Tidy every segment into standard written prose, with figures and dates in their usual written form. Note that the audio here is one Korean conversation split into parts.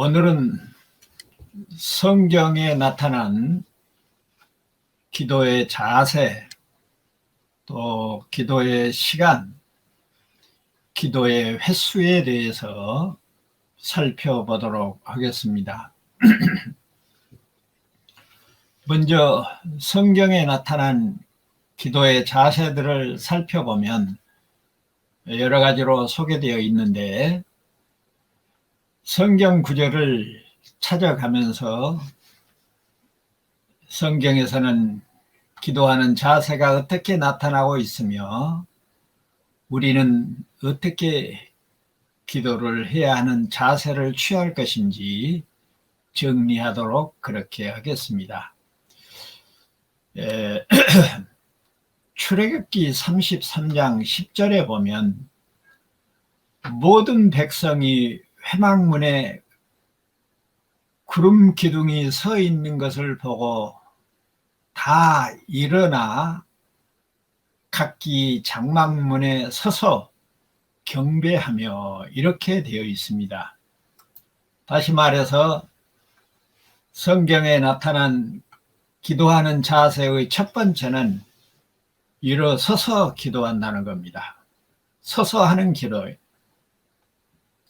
오늘은 성경에 나타난 기도의 자세, 또 기도의 시간, 기도의 횟수에 대해서 살펴보도록 하겠습니다. 먼저 성경에 나타난 기도의 자세들을 살펴보면 여러 가지로 소개되어 있는데, 성경 구절을 찾아가면서 성경에서는 기도하는 자세가 어떻게 나타나고 있으며 우리는 어떻게 기도를 해야 하는 자세를 취할 것인지 정리하도록 그렇게 하겠습니다. 출애굽기 33장 10절에 보면 모든 백성이 회막문에 구름 기둥이 서 있는 것을 보고 다 일어나 각기 장막문에 서서 경배하며 이렇게 되어 있습니다. 다시 말해서 성경에 나타난 기도하는 자세의 첫 번째는 일어서서 기도한다는 겁니다. 서서 하는 기도.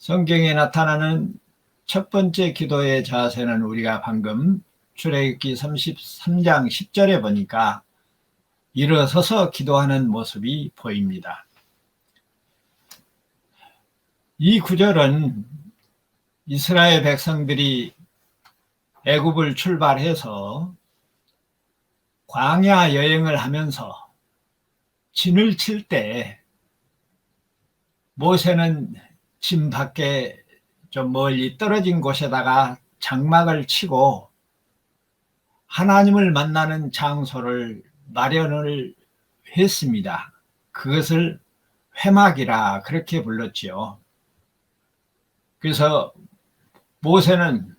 성경에 나타나는 첫 번째 기도의 자세는 우리가 방금 출애굽기 33장 10절에 보니까 일어서서 기도하는 모습이 보입니다. 이 구절은 이스라엘 백성들이 애굽을 출발해서 광야 여행을 하면서 진을 칠 때 모세는 진 밖에 좀 멀리 떨어진 곳에다가 장막을 치고 하나님을 만나는 장소를 마련을 했습니다. 그것을 회막이라 그렇게 불렀지요. 그래서 모세는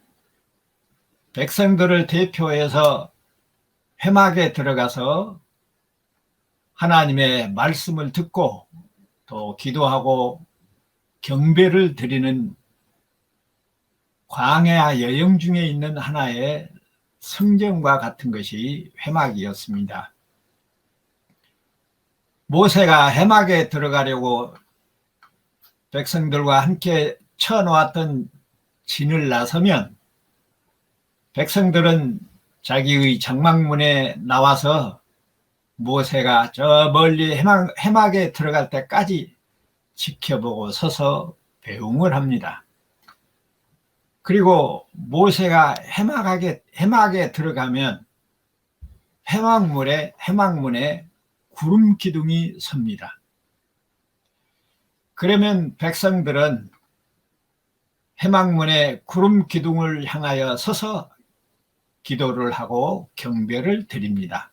백성들을 대표해서 회막에 들어가서 하나님의 말씀을 듣고 또 기도하고 경배를 드리는 광야 여행 중에 있는 하나의 성전과 같은 것이 회막이었습니다. 모세가 회막에 들어가려고 백성들과 함께 쳐놓았던 진을 나서면 백성들은 자기의 장막문에 나와서 모세가 저 멀리 회막에 들어갈 때까지 지켜보고 서서 배웅을 합니다. 그리고 모세가 회막에 들어가면 회막문에 구름 기둥이 섭니다. 그러면 백성들은 회막문에 구름 기둥을 향하여 서서 기도를 하고 경배를 드립니다.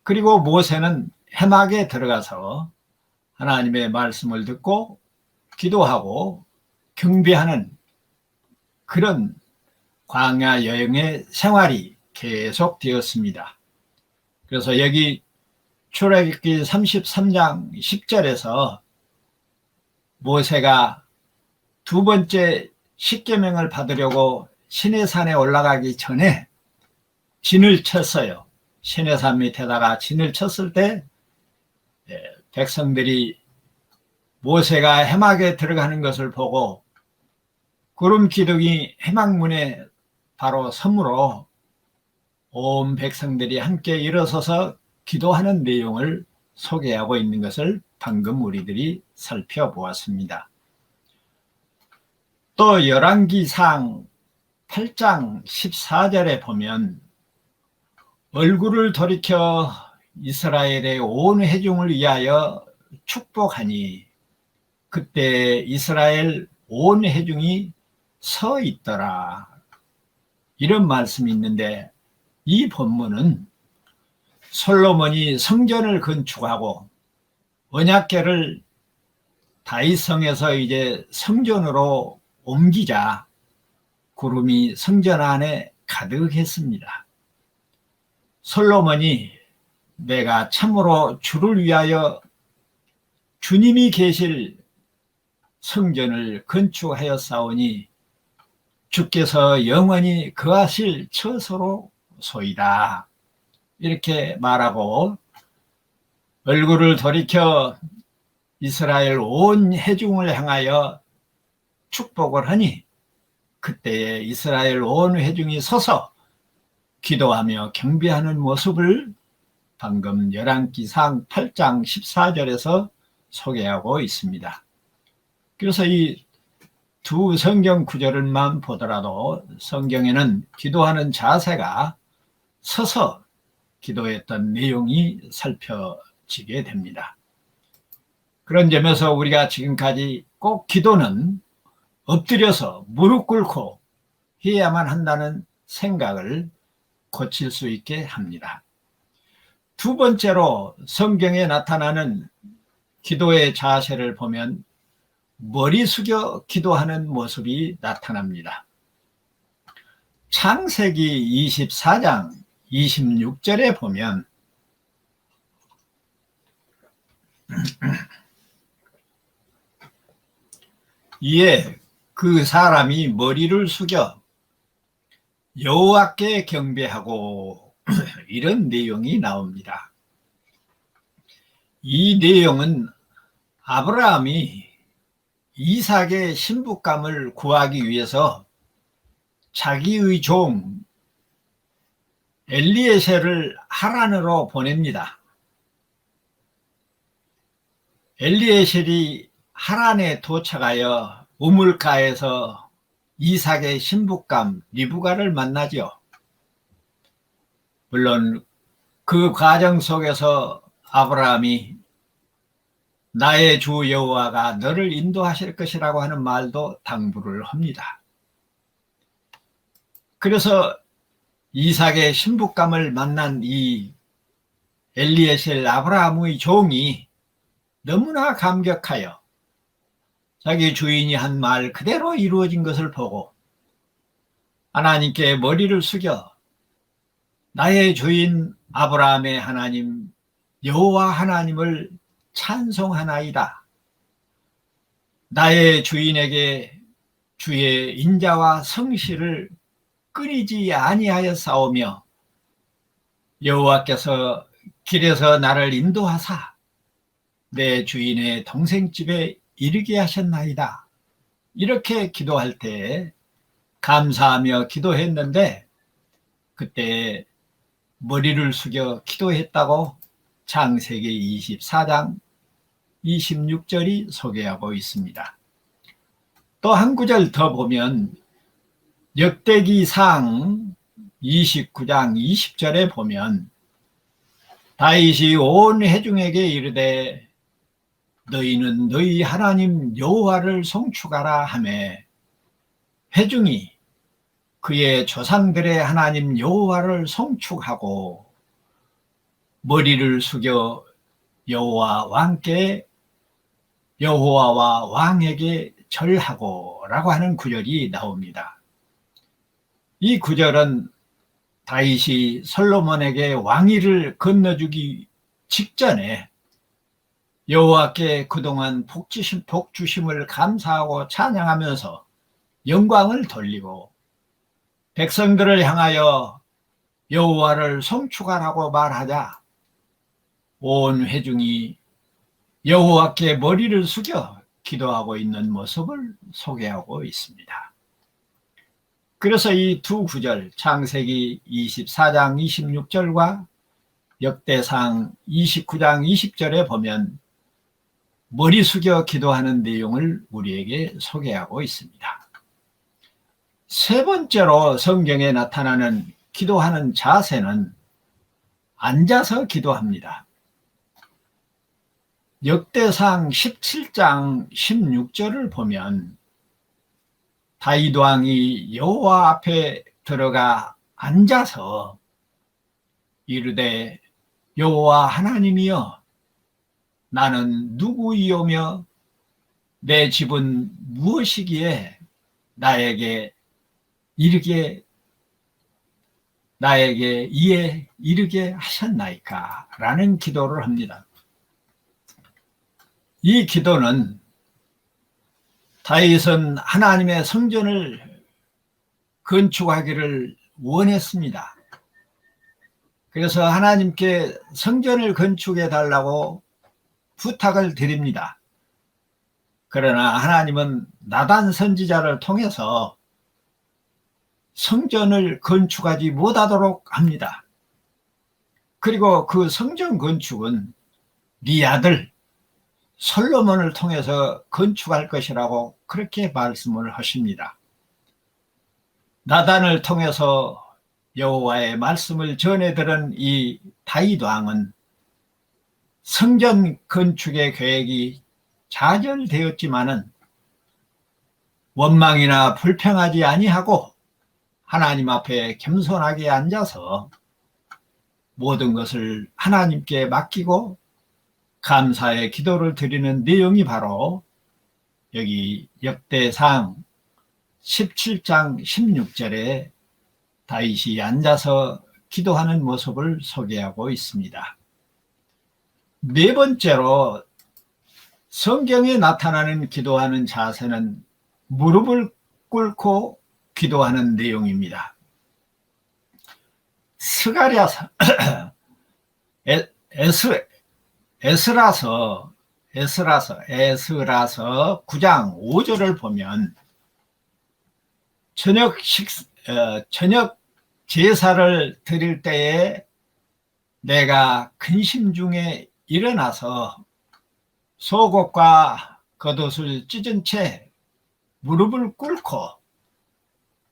그리고 모세는 회막에 들어가서 하나님의 말씀을 듣고 기도하고 경배하는 그런 광야 여행의 생활이 계속되었습니다. 그래서 여기 출애굽기 33장 10절에서 모세가 두 번째 십계명을 받으려고 시내산에 올라가기 전에 진을 쳤어요. 시내산 밑에다가 진을 쳤을 때 백성들이 모세가 회막에 들어가는 것을 보고 구름 기둥이 회막문에 바로 서므로 온 백성들이 함께 일어서서 기도하는 내용을 소개하고 있는 것을 방금 우리들이 살펴보았습니다. 또 열왕기상 8장 14절에 보면 얼굴을 돌이켜 이스라엘의 온 회중을 위하여 축복하니 그때 이스라엘 온 회중이 서 있더라. 이런 말씀이 있는데 이 본문은 솔로몬이 성전을 건축하고 언약궤를 다윗성에서 이제 성전으로 옮기자 구름이 성전 안에 가득했습니다. 솔로몬이 내가 참으로 주를 위하여 주님이 계실 성전을 건축하였사오니 주께서 영원히 거하실 처소로 소이다. 이렇게 말하고 얼굴을 돌이켜 이스라엘 온 회중을 향하여 축복을 하니 그때에 이스라엘 온 회중이 서서 기도하며 경배하는 모습을 방금 열왕기상 8장 14절에서 소개하고 있습니다. 그래서 이 두 성경 구절만 보더라도 성경에는 기도하는 자세가 서서 기도했던 내용이 살펴지게 됩니다. 그런 점에서 우리가 지금까지 꼭 기도는 엎드려서 무릎 꿇고 해야만 한다는 생각을 고칠 수 있게 합니다. 두 번째로 성경에 나타나는 기도의 자세를 보면 머리 숙여 기도하는 모습이 나타납니다. 창세기 24장 26절에 보면 이에 그 사람이 머리를 숙여 여호와께 경배하고 이런 내용이 나옵니다. 이 내용은 아브라함이 이삭의 신부감을 구하기 위해서 자기의 종 엘리에셀을 하란으로 보냅니다. 엘리에셀이 하란에 도착하여 우물가에서 이삭의 신부감 리브가를 만나죠. 물론 그 과정 속에서 아브라함이 나의 주 여호와가 너를 인도하실 것이라고 하는 말도 당부를 합니다. 그래서 이삭의 신부감을 만난 이 엘리에셀 아브라함의 종이 너무나 감격하여 자기 주인이 한 말 그대로 이루어진 것을 보고 하나님께 머리를 숙여 나의 주인 아브라함의 하나님 여호와 하나님을 찬송하나이다. 나의 주인에게 주의 인자와 성실을 끊이지 아니하였사오며 여호와께서 길에서 나를 인도하사 내 주인의 동생집에 이르게 하셨나이다. 이렇게 기도할 때 감사하며 기도했는데 그때 머리를 숙여 기도했다고 창세기 24장 26절이 소개하고 있습니다. 또 한 구절 더 보면 역대기상 29장 20절에 보면 다윗이 온 회중에게 이르되 너희는 너희 하나님 여호와를 송축하라 하매 회중이 그의 조상들의 하나님 여호와를 송축하고 머리를 숙여 여호와와 왕에게 절하고 라고 하는 구절이 나옵니다. 이 구절은 다윗이 솔로몬에게 왕위를 건너주기 직전에 여호와께 그동안 복 주심을 감사하고 찬양하면서 영광을 돌리고 백성들을 향하여 여호와를 송축하라고 말하자 온 회중이 여호와께 머리를 숙여 기도하고 있는 모습을 소개하고 있습니다. 그래서 이 두 구절 창세기 24장 26절과 역대상 29장 20절에 보면 머리 숙여 기도하는 내용을 우리에게 소개하고 있습니다. 세 번째로 성경에 나타나는 기도하는 자세는 앉아서 기도합니다. 역대상 17장 16절을 보면 다윗 왕이 여호와 앞에 들어가 앉아서 이르되 여호와 하나님이여 나는 누구이오며 내 집은 무엇이기에 나에게 이에 이르게 하셨나이까 라는 기도를 합니다. 이 기도는 다윗은 하나님의 성전을 건축하기를 원했습니다. 그래서 하나님께 성전을 건축해 달라고 부탁을 드립니다. 그러나 하나님은 나단 선지자를 통해서 성전을 건축하지 못하도록 합니다. 그리고 그 성전 건축은 네 아들 솔로몬을 통해서 건축할 것이라고 그렇게 말씀을 하십니다. 나단을 통해서 여호와의 말씀을 전해 들은 이 다윗 왕은 성전 건축의 계획이 좌절되었지만은 원망이나 불평하지 아니하고 하나님 앞에 겸손하게 앉아서 모든 것을 하나님께 맡기고 감사의 기도를 드리는 내용이 바로 여기 역대상 17장 16절에 다윗이 앉아서 기도하는 모습을 소개하고 있습니다. 네 번째로 성경에 나타나는 기도하는 자세는 무릎을 꿇고 기도하는 내용입니다. 에스라서 9장 5절을 보면 저녁 제사를 드릴 때에 내가 근심 중에 일어나서 속옷과 겉옷을 찢은 채 무릎을 꿇고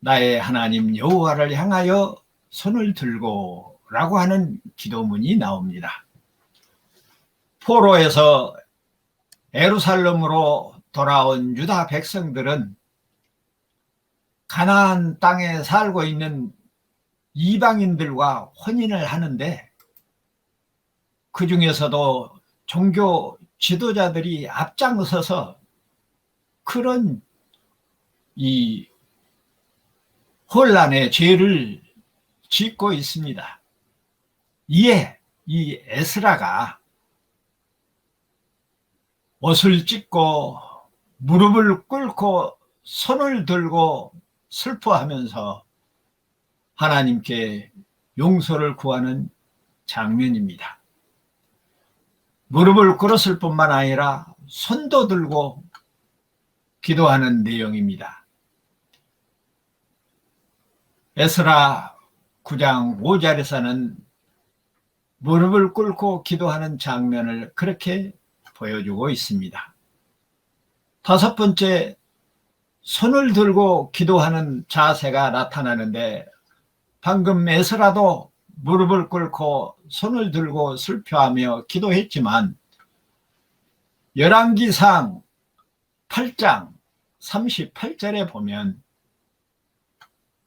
나의 하나님 여호와를 향하여 손을 들고 라고 하는 기도문이 나옵니다. 포로에서 예루살렘으로 돌아온 유다 백성들은 가나안 땅에 살고 있는 이방인들과 혼인을 하는데 그 중에서도 종교 지도자들이 앞장서서 그런 이 혼란의 죄를 짓고 있습니다. 이에 이 에스라가 옷을 찢고 무릎을 꿇고 손을 들고 슬퍼하면서 하나님께 용서를 구하는 장면입니다. 무릎을 꿇었을 뿐만 아니라 손도 들고 기도하는 내용입니다. 에스라 9장 5절에서는 무릎을 꿇고 기도하는 장면을 그렇게 보여주고 있습니다. 다섯 번째, 손을 들고 기도하는 자세가 나타나는데 방금 에스라도 무릎을 꿇고 손을 들고 슬퍼하며 기도했지만 열왕기상 8장 38절에 보면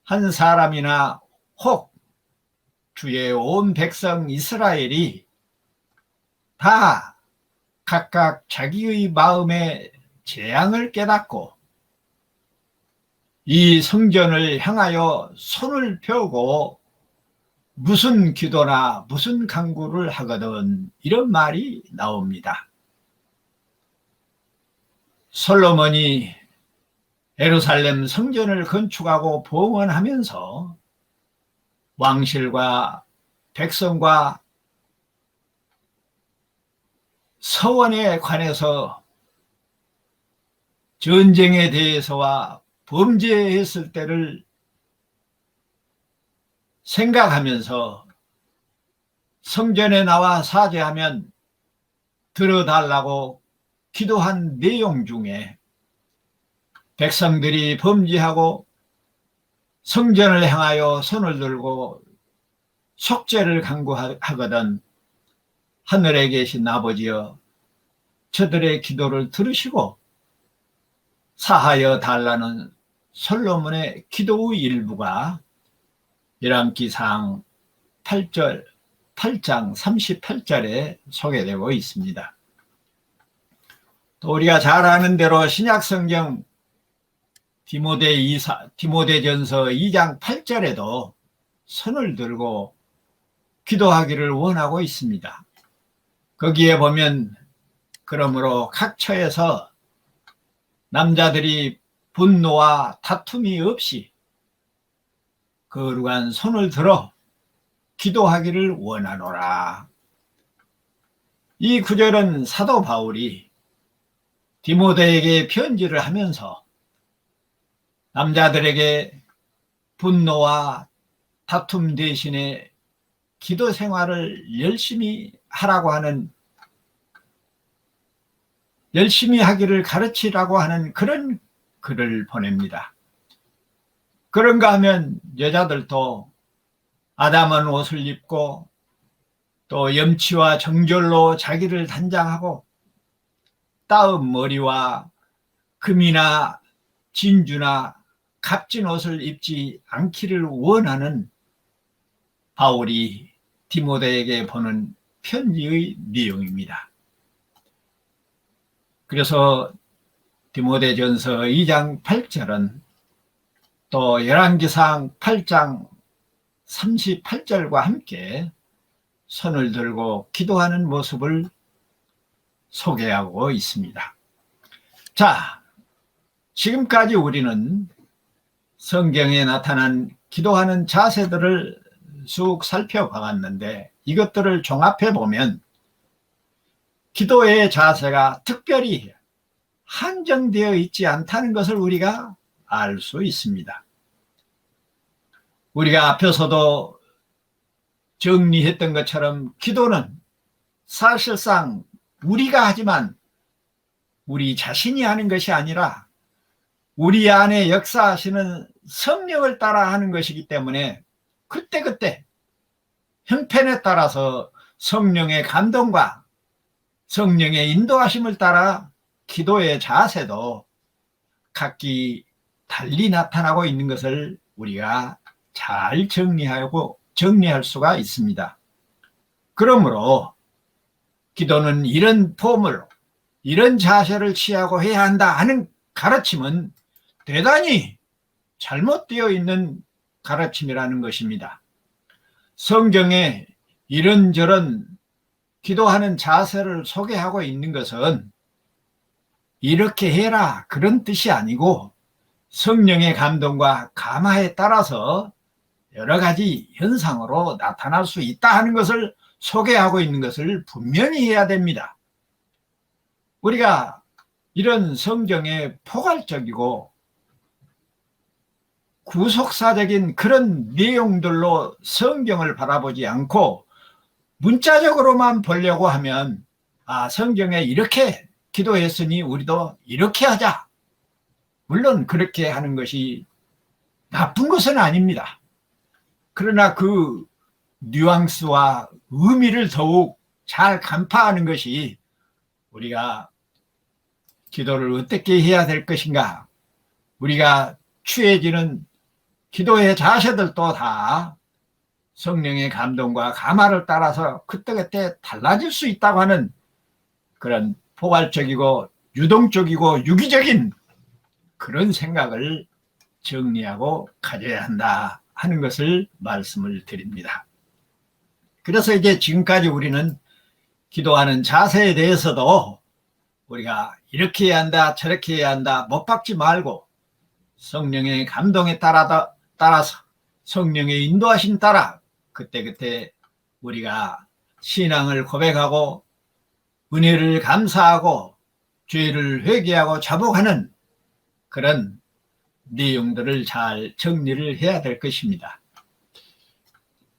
한 사람이나 혹 주의 온 백성 이스라엘이 다 각각 자기의 마음의 재앙을 깨닫고 이 성전을 향하여 손을 펴고 무슨 기도나 무슨 간구를 하거든 이런 말이 나옵니다. 솔로몬이 예루살렘 성전을 건축하고 봉헌하면서 왕실과 백성과 서원에 관해서 전쟁에 대해서와 범죄했을 때를 생각하면서 성전에 나와 사죄하면 들어달라고 기도한 내용 중에 백성들이 범죄하고 성전을 향하여 손을 들고 속죄를 간구하거든 하늘에 계신 아버지여 저들의 기도를 들으시고 사하여 달라는 솔로몬의 기도의 일부가 열왕기상 8장 38절에 소개되고 있습니다. 또 우리가 잘 아는 대로 신약성경 디모데전서 2장 8절에도 손을 들고 기도하기를 원하고 있습니다. 거기에 보면 그러므로 각 처에서 남자들이 분노와 다툼이 없이 거룩한 손을 들어 기도하기를 원하노라. 이 구절은 사도 바울이 디모데에게 편지를 하면서 남자들에게 분노와 다툼 대신에 기도 생활을 열심히 하라고 하는, 열심히 하기를 가르치라고 하는 그런 글을 보냅니다. 그런가 하면 여자들도 아담한 옷을 입고 또 염치와 정절로 자기를 단장하고 따은 머리와 금이나 진주나 값진 옷을 입지 않기를 원하는 바울이 디모데에게 보낸 편지의 내용입니다. 그래서 디모데전서 2장 8절은 또 열왕기상 8장 38절과 함께 손을 들고 기도하는 모습을 소개하고 있습니다. 자, 지금까지 우리는 성경에 나타난 기도하는 자세들을 쑥 살펴봤는데, 이것들을 종합해 보면 기도의 자세가 특별히 한정되어 있지 않다는 것을 우리가 알 수 있습니다. 우리가 앞에서도 정리했던 것처럼 기도는 사실상 우리가 하지만 우리 자신이 하는 것이 아니라 우리 안에 역사하시는 성령을 따라 하는 것이기 때문에 그때그때 형편에 따라서 성령의 감동과 성령의 인도하심을 따라 기도의 자세도 각기 달리 나타나고 있는 것을 우리가 잘 정리할 수가 있습니다. 그러므로 기도는 이런 폼으로, 이런 자세를 취하고 해야 한다 하는 가르침은 대단히 잘못되어 있는 가르침이라는 것입니다. 성경에 이런저런 기도하는 자세를 소개하고 있는 것은 이렇게 해라 그런 뜻이 아니고 성령의 감동과 감화에 따라서 여러 가지 현상으로 나타날 수 있다 하는 것을 소개하고 있는 것을 분명히 해야 됩니다. 우리가 이런 성경의 포괄적이고 구속사적인 그런 내용들로 성경을 바라보지 않고 문자적으로만 보려고 하면, 아, 성경에 이렇게 기도했으니 우리도 이렇게 하자. 물론 그렇게 하는 것이 나쁜 것은 아닙니다. 그러나 그 뉘앙스와 의미를 더욱 잘 간파하는 것이 우리가 기도를 어떻게 해야 될 것인가, 우리가 취해지는 기도의 자세들도 다 성령의 감동과 감화를 따라서 그때그때 달라질 수 있다고 하는 그런 포괄적이고 유동적이고 유기적인 그런 생각을 정리하고 가져야 한다 하는 것을 말씀을 드립니다. 그래서 이제 지금까지 우리는 기도하는 자세에 대해서도 우리가 이렇게 해야 한다 저렇게 해야 한다 못 박지 말고 성령의 감동에 따라서 성령의 인도하심 따라 그때그때 우리가 신앙을 고백하고 은혜를 감사하고 죄를 회개하고 자복하는 그런 내용들을 잘 정리를 해야 될 것입니다.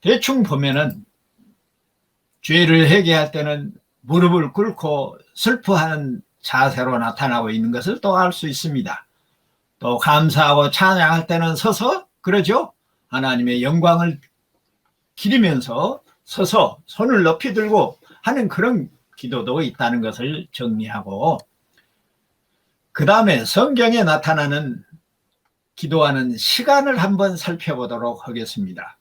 대충 보면은 죄를 회개할 때는 무릎을 꿇고 슬퍼하는 자세로 나타나고 있는 것을 또 알 수 있습니다. 또 감사하고 찬양할 때는 서서, 그러죠? 하나님의 영광을 기리면서 서서 손을 높이 들고 하는 그런 기도도 있다는 것을 정리하고, 그 다음에 성경에 나타나는 기도하는 시간을 한번 살펴보도록 하겠습니다.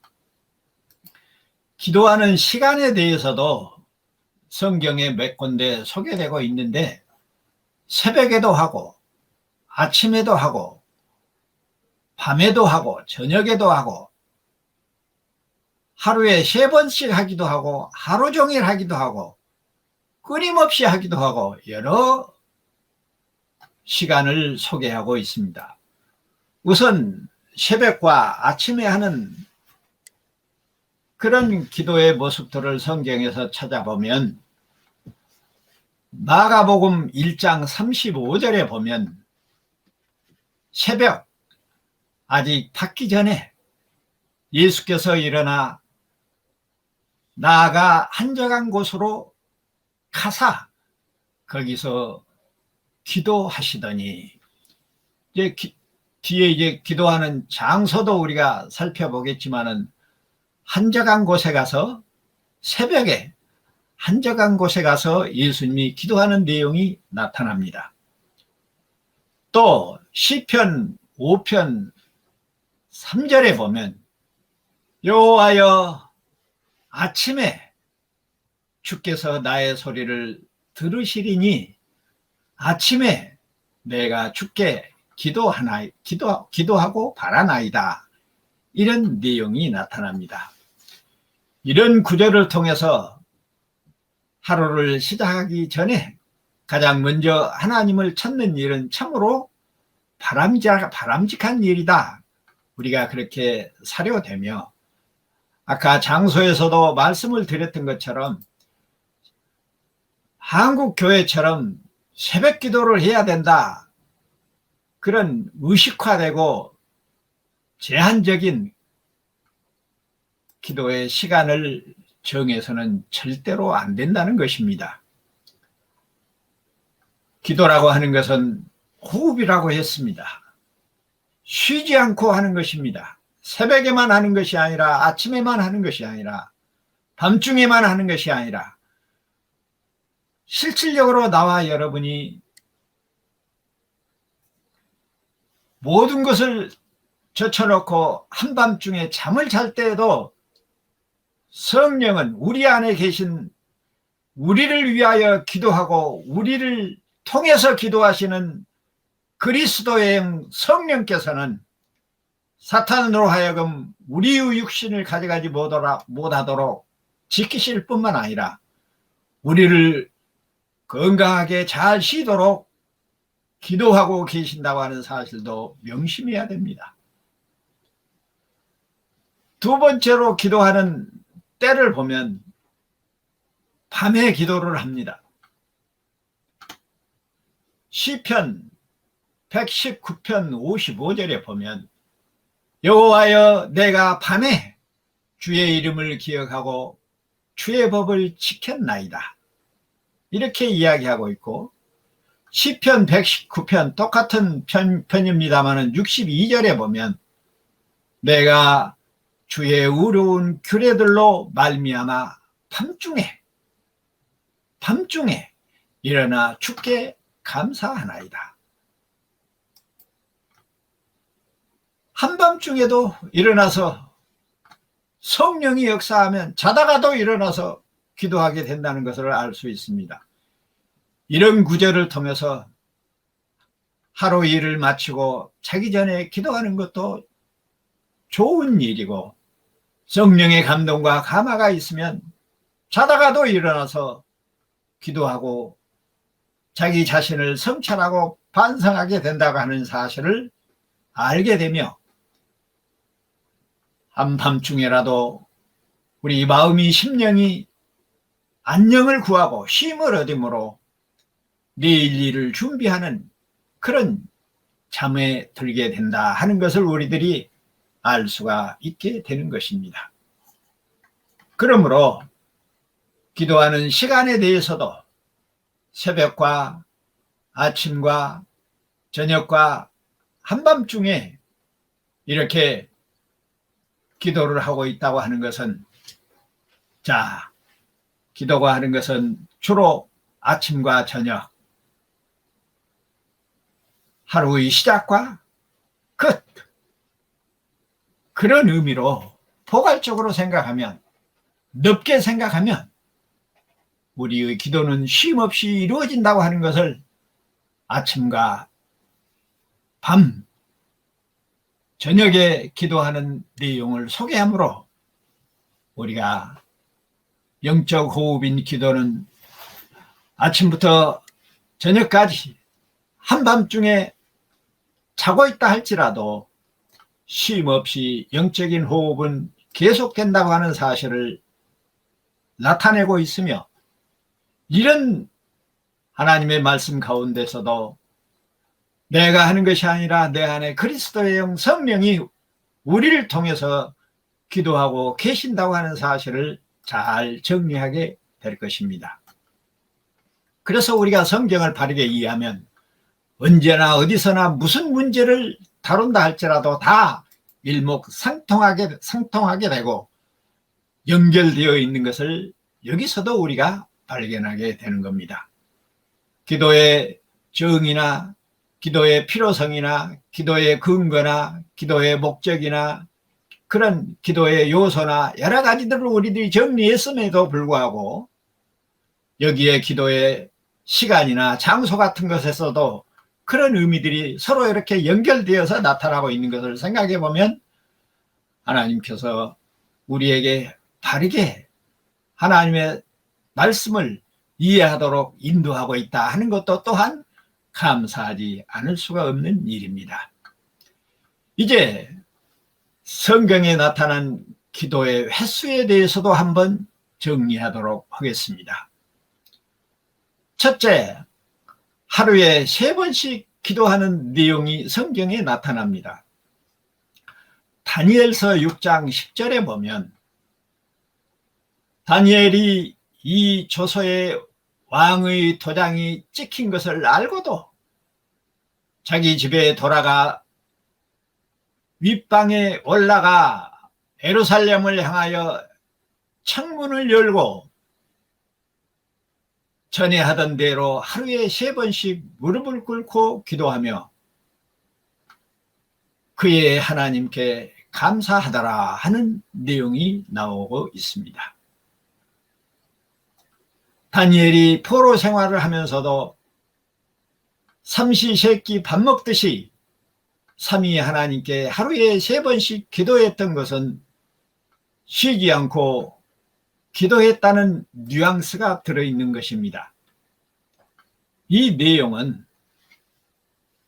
기도하는 시간에 대해서도 성경에 몇 군데 소개되고 있는데, 새벽에도 하고 아침에도 하고 밤에도 하고 저녁에도 하고 하루에 3번씩 하기도 하고 하루 종일 하기도 하고 끊임없이 하기도 하고 여러 시간을 소개하고 있습니다. 우선 새벽과 아침에 하는 그런 기도의 모습들을 성경에서 찾아보면 마가복음 1장 35절에 보면 새벽 아직 밝기 전에 예수께서 일어나 나아가 한적한 곳으로 가사 거기서 기도하시더니, 이제 뒤에 이제 기도하는 장소도 우리가 살펴보겠지만은 한적한 곳에 가서 새벽에 한적한 곳에 가서 예수님이 기도하는 내용이 나타납니다. 또 시편 5편 3절에 보면 여호와여 아침에 주께서 나의 소리를 들으시리니 아침에 내가 주께 기도하고 바라나이다. 이런 내용이 나타납니다. 이런 구절을 통해서 하루를 시작하기 전에 가장 먼저 하나님을 찾는 일은 참으로 바람직한 일이다. 우리가 그렇게 사료되며, 아까 장소에서도 말씀을 드렸던 것처럼 한국 교회처럼 새벽 기도를 해야 된다, 그런 의식화되고 제한적인 기도의 시간을 정해서는 절대로 안 된다는 것입니다. 기도라고 하는 것은 호흡이라고 했습니다. 쉬지 않고 하는 것입니다. 새벽에만 하는 것이 아니라, 아침에만 하는 것이 아니라, 밤중에만 하는 것이 아니라, 실질적으로 나와 여러분이 모든 것을 젖혀놓고 한밤중에 잠을 잘 때에도 성령은 우리 안에 계신, 우리를 위하여 기도하고 우리를 통해서 기도하시는 그리스도의 성령께서는 사탄으로 하여금 우리의 육신을 가져가지 못하도록 지키실 뿐만 아니라 우리를 건강하게 잘 쉬도록 기도하고 계신다고 하는 사실도 명심해야 됩니다. 두 번째로 기도하는 때를 보면 밤에 기도를 합니다. 시편 119편 55절에 보면 여호와여 내가 밤에 주의 이름을 기억하고 주의 법을 지켰나이다, 이렇게 이야기하고 있고, 시편 119편 똑같은 편입니다만 62절에 보면 내가 주의 의로운 규례들로 말미암아 밤중에 일어나 주께 감사하나이다. 한밤중에도 일어나서 성령이 역사하면 자다가도 일어나서 기도하게 된다는 것을 알 수 있습니다. 이런 구절을 통해서 하루 일을 마치고 자기 전에 기도하는 것도 좋은 일이고, 성령의 감동과 감화가 있으면 자다가도 일어나서 기도하고 자기 자신을 성찰하고 반성하게 된다고 하는 사실을 알게 되며, 한밤중에라도 우리 마음이 심령이 안녕을 구하고 쉼을 얻음으로 내일 일을 준비하는 그런 잠에 들게 된다 하는 것을 우리들이 알 수가 있게 되는 것입니다. 그러므로 기도하는 시간에 대해서도 새벽과 아침과 저녁과 한밤중에 이렇게 기도를 하고 있다고 하는 것은, 자, 기도가 하는 것은 주로 아침과 저녁, 하루의 시작과 끝, 그런 의미로 포괄적으로 생각하면, 넓게 생각하면 우리의 기도는 쉼 없이 이루어진다고 하는 것을 아침과 밤, 저녁에 기도하는 내용을 소개하므로 우리가 영적 호흡인 기도는 아침부터 저녁까지 한밤중에 자고 있다 할지라도 쉼 없이 영적인 호흡은 계속된다고 하는 사실을 나타내고 있으며, 이런 하나님의 말씀 가운데서도 내가 하는 것이 아니라 내 안에 그리스도의 영 성령이 우리를 통해서 기도하고 계신다고 하는 사실을 잘 정리하게 될 것입니다. 그래서 우리가 성경을 바르게 이해하면 언제나 어디서나 무슨 문제를 다룬다 할지라도 다 일목상통하게 되고 연결되어 있는 것을 여기서도 우리가 발견하게 되는 겁니다. 기도의 정의나 기도의 필요성이나 기도의 근거나 기도의 목적이나 그런 기도의 요소나 여러 가지들을 우리들이 정리했음에도 불구하고 여기에 기도의 시간이나 장소 같은 것에서도 그런 의미들이 서로 이렇게 연결되어서 나타나고 있는 것을 생각해 보면 하나님께서 우리에게 바르게 하나님의 말씀을 이해하도록 인도하고 있다 하는 것도 또한 감사하지 않을 수가 없는 일입니다. 이제 성경에 나타난 기도의 횟수에 대해서도 한번 정리하도록 하겠습니다. 첫째, 하루에 3번씩 기도하는 내용이 성경에 나타납니다. 다니엘서 6장 10절에 보면 다니엘이 이 조서에 왕의 도장이 찍힌 것을 알고도 자기 집에 돌아가 윗방에 올라가 예루살렘을 향하여 창문을 열고 전에 하던 대로 하루에 3번씩 무릎을 꿇고 기도하며 그의 하나님께 감사하더라 하는 내용이 나오고 있습니다. 다니엘이 포로 생활을 하면서도 삼시세끼 밥 먹듯이 삼위 하나님께 하루에 3번씩 기도했던 것은 쉬지 않고 기도했다는 뉘앙스가 들어있는 것입니다. 이 내용은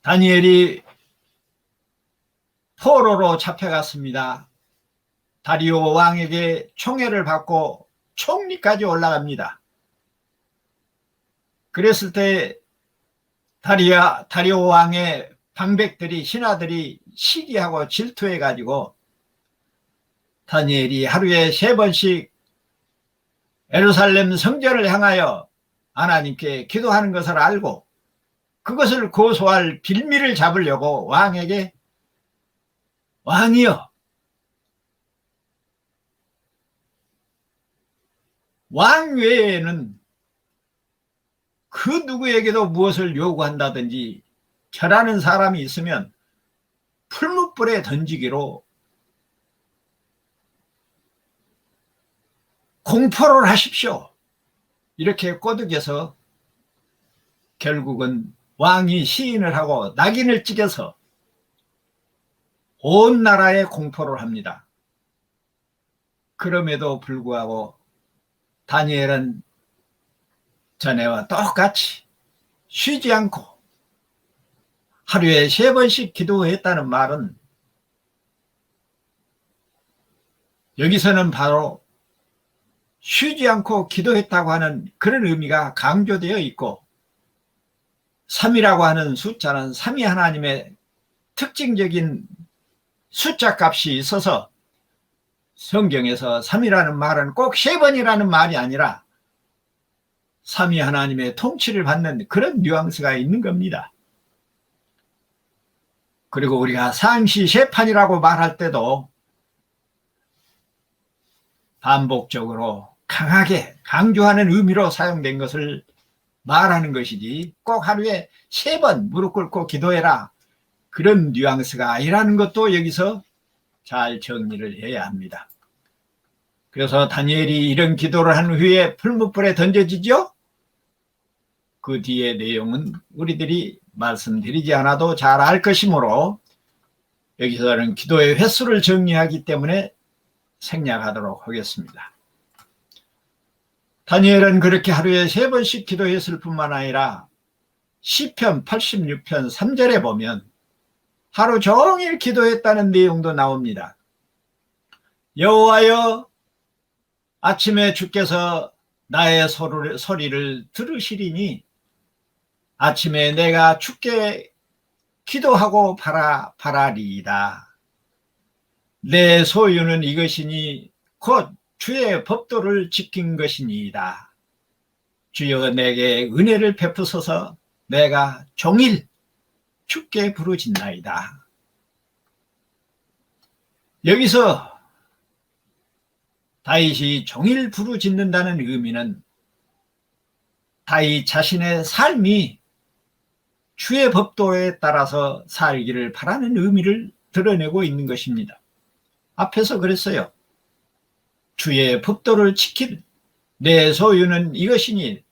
다니엘이 포로로 잡혀갔습니다. 다리오 왕에게 총애를 받고 총리까지 올라갑니다. 그랬을 때 다리오 왕의 방백들이 신하들이 시기하고 질투해 가지고 다니엘이 하루에 3번씩 예루살렘 성전을 향하여 하나님께 기도하는 것을 알고 그것을 고소할 빌미를 잡으려고 왕에게 왕이여, 왕 외에는 그 누구에게도 무엇을 요구한다든지 절하는 사람이 있으면 풀무불에 던지기로 공포를 하십시오. 이렇게 꼬드겨서 결국은 왕이 시인을 하고 낙인을 찍어서 온 나라에 공포를 합니다. 그럼에도 불구하고 다니엘은 전에와 똑같이 쉬지 않고 하루에 3번씩 기도했다는 말은 여기서는 바로 쉬지 않고 기도했다고 하는 그런 의미가 강조되어 있고 3이라고 하는 숫자는 삼위 하나님의 특징적인 숫자 값이 있어서 성경에서 3이라는 말은 꼭 3번이라는 말이 아니라 삼위 하나님의 통치를 받는 그런 뉘앙스가 있는 겁니다. 그리고 우리가 상시세판이라고 말할 때도 반복적으로 강하게 강조하는 의미로 사용된 것을 말하는 것이지 꼭 하루에 3번 무릎 꿇고 기도해라 그런 뉘앙스가 아니라는 것도 여기서 잘 정리를 해야 합니다. 그래서 다니엘이 이런 기도를 한 후에 풀무불에 던져지죠. 그 뒤의 내용은 우리들이 말씀드리지 않아도 잘 알 것이므로 여기서는 기도의 횟수를 정리하기 때문에 생략하도록 하겠습니다. 다니엘은 그렇게 하루에 3번씩 기도했을 뿐만 아니라 시편 86편 3절에 보면 하루 종일 기도했다는 내용도 나옵니다. 여호와여, 아침에 주께서 나의 소리를 들으시리니 아침에 내가 주께 기도하고 바라리이다. 내 소유는 이것이니 곧 주의 법도를 지킨 것이니이다. 주여 내게 은혜를 베푸소서. 내가 종일 주께 부르짖나이다. 여기서 다윗이 종일 부르짖는다는 의미는 다윗 자신의 삶이 주의 법도에 따라서 살기를 바라는 의미를 드러내고 있는 것입니다. 앞에서 그랬어요. 주의 법도를 지킬 내 소유는 이것이니,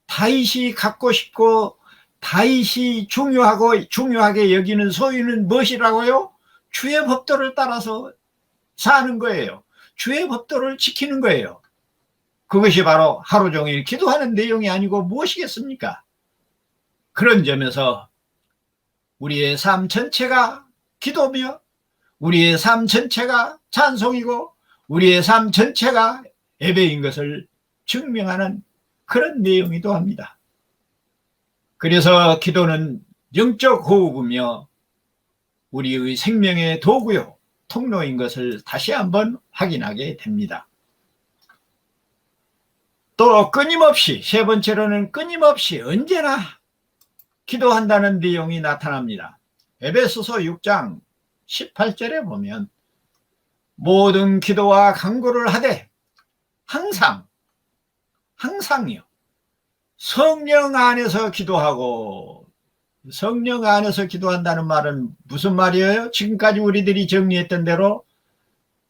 다윗이 갖고 싶고 다윗이 중요하게 여기는 소유는 무엇이라고요? 주의 법도를 따라서 사는 거예요. 주의 법도를 지키는 거예요. 그것이 바로 하루 종일 기도하는 내용이 아니고 무엇이겠습니까? 그런 점에서 우리의 삶 전체가 기도며 우리의 삶 전체가 찬송이고 우리의 삶 전체가 예배인 것을 증명하는 그런 내용이기도 합니다. 그래서 기도는 영적 호흡이며 우리의 생명의 도구요, 통로인 것을 다시 한번 확인하게 됩니다. 또 끊임없이, 세 번째로는 끊임없이 언제나 기도한다는 내용이 나타납니다. 에베소서 6장 18절에 보면 모든 기도와 간구를 하되 항상이요, 성령 안에서 기도하고. 성령 안에서 기도한다는 말은 무슨 말이에요? 지금까지 우리들이 정리했던 대로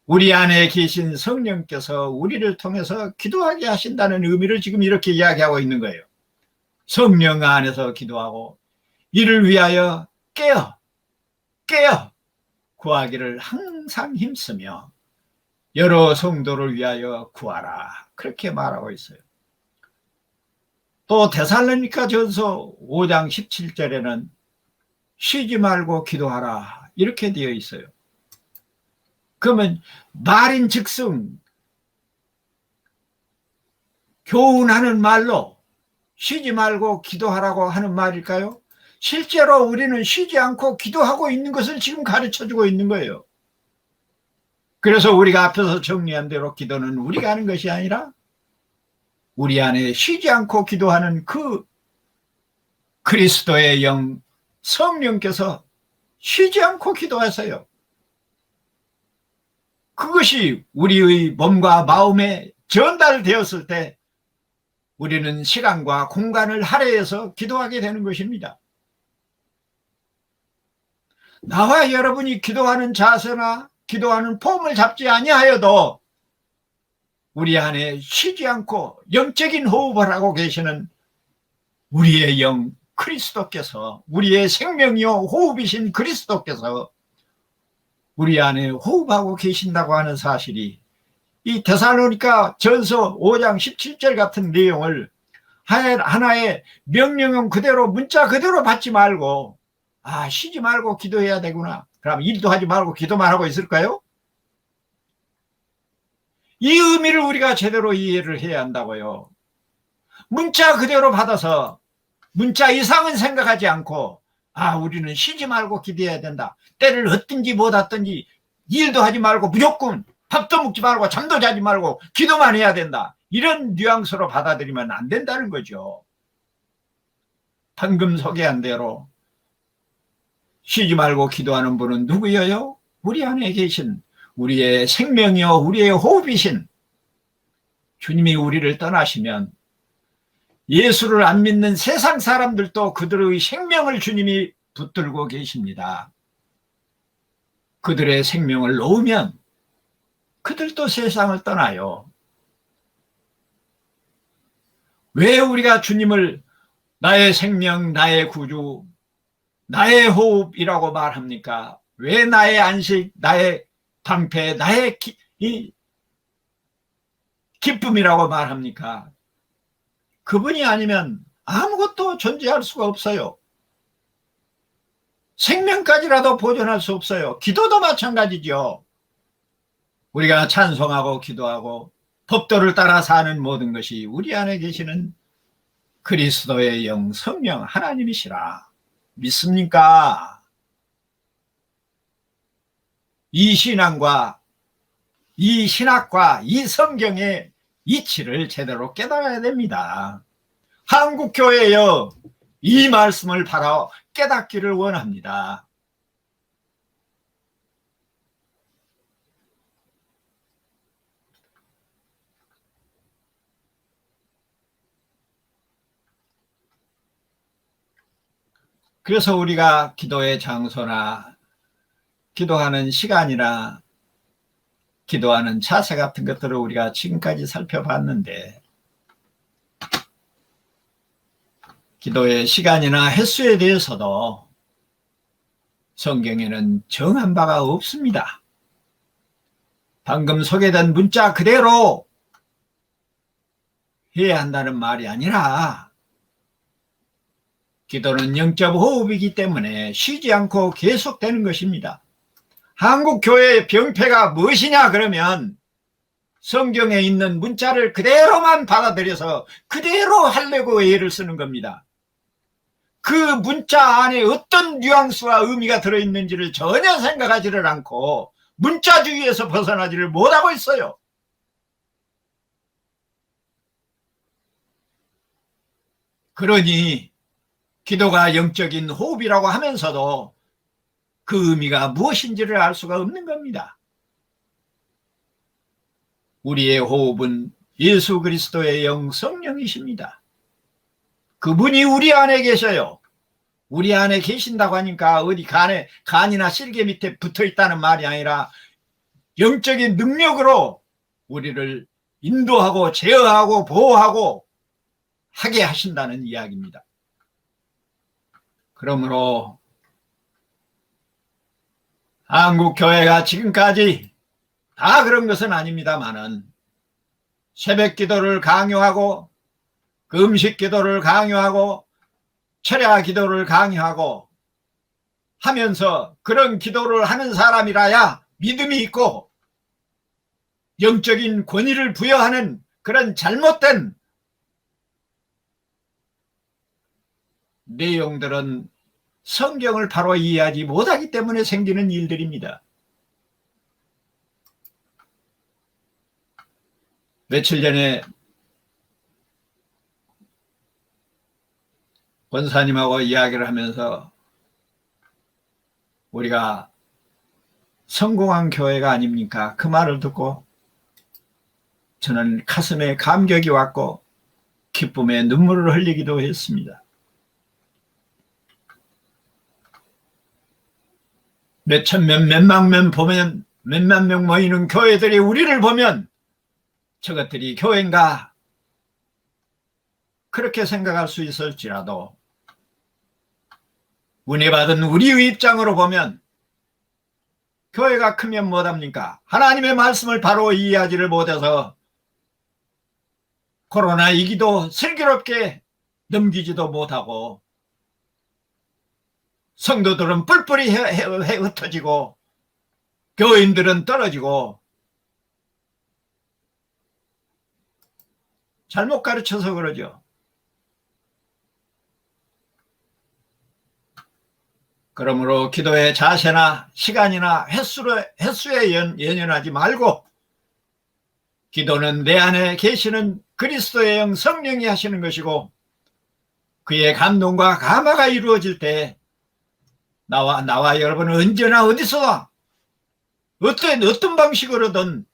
우리 안에 계신 성령께서 우리를 통해서 기도하게 하신다는 의미를 지금 이렇게 이야기하고 있는 거예요. 성령 안에서 기도하고 이를 위하여 깨어 구하기를 항상 힘쓰며 여러 성도를 위하여 구하라. 그렇게 말하고 있어요. 또 데살로니가전서 5장 17절에는 쉬지 말고 기도하라. 이렇게 되어 있어요. 그러면 말인즉슨 교훈하는 말로 쉬지 말고 기도하라고 하는 말일까요? 실제로 우리는 쉬지 않고 기도하고 있는 것을 지금 가르쳐주고 있는 거예요. 그래서 우리가 앞에서 정리한 대로 기도는 우리가 하는 것이 아니라 우리 안에 쉬지 않고 기도하는 그 그리스도의 영 성령께서 쉬지 않고 기도하세요. 그것이 우리의 몸과 마음에 전달되었을 때 우리는 시간과 공간을 할애해서 기도하게 되는 것입니다. 나와 여러분이 기도하는 자세나 기도하는 폼을 잡지 아니하여도 우리 안에 쉬지 않고 영적인 호흡을 하고 계시는 우리의 영 그리스도께서, 우리의 생명이요 호흡이신 그리스도께서 우리 안에 호흡하고 계신다고 하는 사실이 이 데살로니가 전서 5장 17절 같은 내용을 하나의 명령은 그대로 문자 그대로 받지 말고 쉬지 말고 기도해야 되구나. 그럼 일도 하지 말고 기도만 하고 있을까요? 이 의미를 우리가 제대로 이해를 해야 한다고요. 문자 그대로 받아서 문자 이상은 생각하지 않고 우리는 쉬지 말고 기도해야 된다. 때를 얻든지 못 얻든지 일도 하지 말고 무조건 밥도 먹지 말고 잠도 자지 말고 기도만 해야 된다. 이런 뉘앙스로 받아들이면 안 된다는 거죠. 방금 소개한 대로 쉬지 말고 기도하는 분은 누구예요? 우리 안에 계신 우리의 생명이요 우리의 호흡이신 주님이 우리를 떠나시면 예수를 안 믿는 세상 사람들도 그들의 생명을 주님이 붙들고 계십니다. 그들의 생명을 놓으면 그들도 세상을 떠나요. 왜 우리가 주님을 나의 생명, 나의 구주, 나의 호흡이라고 말합니까? 왜 나의 안식, 나의 방패, 나의 기쁨이라고 말합니까? 그분이 아니면 아무것도 존재할 수가 없어요. 생명까지라도 보존할 수 없어요. 기도도 마찬가지죠. 우리가 찬송하고 기도하고 법도를 따라 사는 모든 것이 우리 안에 계시는 그리스도의 영 성령 하나님이시라 믿습니까? 이 신앙과 이 신학과 이 성경의 이치를 제대로 깨달아야 됩니다. 한국교회여 이 말씀을 바라 깨닫기를 원합니다. 그래서 우리가 기도의 장소나 기도하는 시간이나 기도하는 자세 같은 것들을 우리가 지금까지 살펴봤는데, 기도의 시간이나 횟수에 대해서도 성경에는 정한 바가 없습니다. 방금 소개된 문자 그대로 해야 한다는 말이 아니라, 기도는 영적 호흡이기 때문에 쉬지 않고 계속되는 것입니다. 한국교회의 병폐가 무엇이냐 그러면 성경에 있는 문자를 그대로만 받아들여서 그대로 하려고 애를 쓰는 겁니다. 그 문자 안에 어떤 뉘앙스와 의미가 들어있는지를 전혀 생각하지를 않고 문자주의에서 벗어나지를 못하고 있어요. 그러니 기도가 영적인 호흡이라고 하면서도 그 의미가 무엇인지를 알 수가 없는 겁니다. 우리의 호흡은 예수 그리스도의 영 성령이십니다. 그분이 우리 안에 계셔요. 우리 안에 계신다고 하니까 어디 간이나 실개 밑에 붙어 있다는 말이 아니라 영적인 능력으로 우리를 인도하고 제어하고 보호하고 하게 하신다는 이야기입니다. 그러므로 한국교회가 지금까지 다 그런 것은 아닙니다만은 새벽 기도를 강요하고 금식 기도를 강요하고 철야 기도를 강요하고 하면서 그런 기도를 하는 사람이라야 믿음이 있고 영적인 권위를 부여하는 그런 잘못된 내용들은 성경을 바로 이해하지 못하기 때문에 생기는 일들입니다. 며칠 전에 권사님하고 이야기를 하면서 우리가 성공한 교회가 아닙니까? 그 말을 듣고 저는 가슴에 감격이 왔고 기쁨에 눈물을 흘리기도 했습니다. 몇천 명, 몇만 명 보면 몇만 명 모이는 교회들이 우리를 보면 저것들이 교회인가 그렇게 생각할 수 있을지라도 은혜 받은 우리의 입장으로 보면 교회가 크면 뭐합니까? 하나님의 말씀을 바로 이해하지를 못해서 코로나2기도 슬기롭게 넘기지도 못하고 성도들은 뿔뿔이 흩어지고 교인들은 떨어지고 잘못 가르쳐서 그러죠. 그러므로 기도의 자세나 시간이나 횟수에 연연하지 말고 기도는 내 안에 계시는 그리스도의 영 성령이 하시는 것이고 그의 감동과 감화가 이루어질 때 나와 여러분은 언제나 어디서나 어떤 방식으로든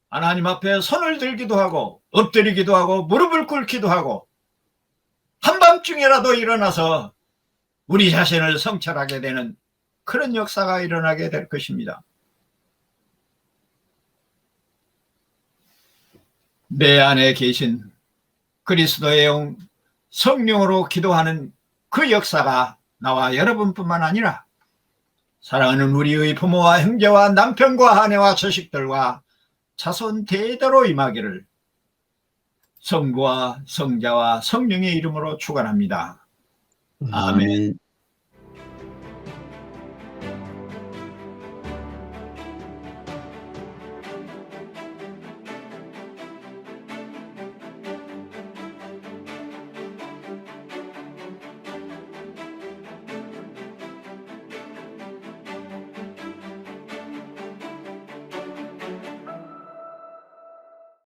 하나님 앞에 손을 들기도 하고 엎드리기도 하고 무릎을 꿇기도 하고 한밤중이라도 일어나서 우리 자신을 성찰하게 되는 그런 역사가 일어나게 될 것입니다. 내 안에 계신 그리스도의 영 성령으로 기도하는 그 역사가 나와 여러분뿐만 아니라 사랑하는 우리의 부모와 형제와 남편과 아내와 자식들과 자손 대대로 임하기를 성부와 성자와 성령의 이름으로 축원합니다. 아멘.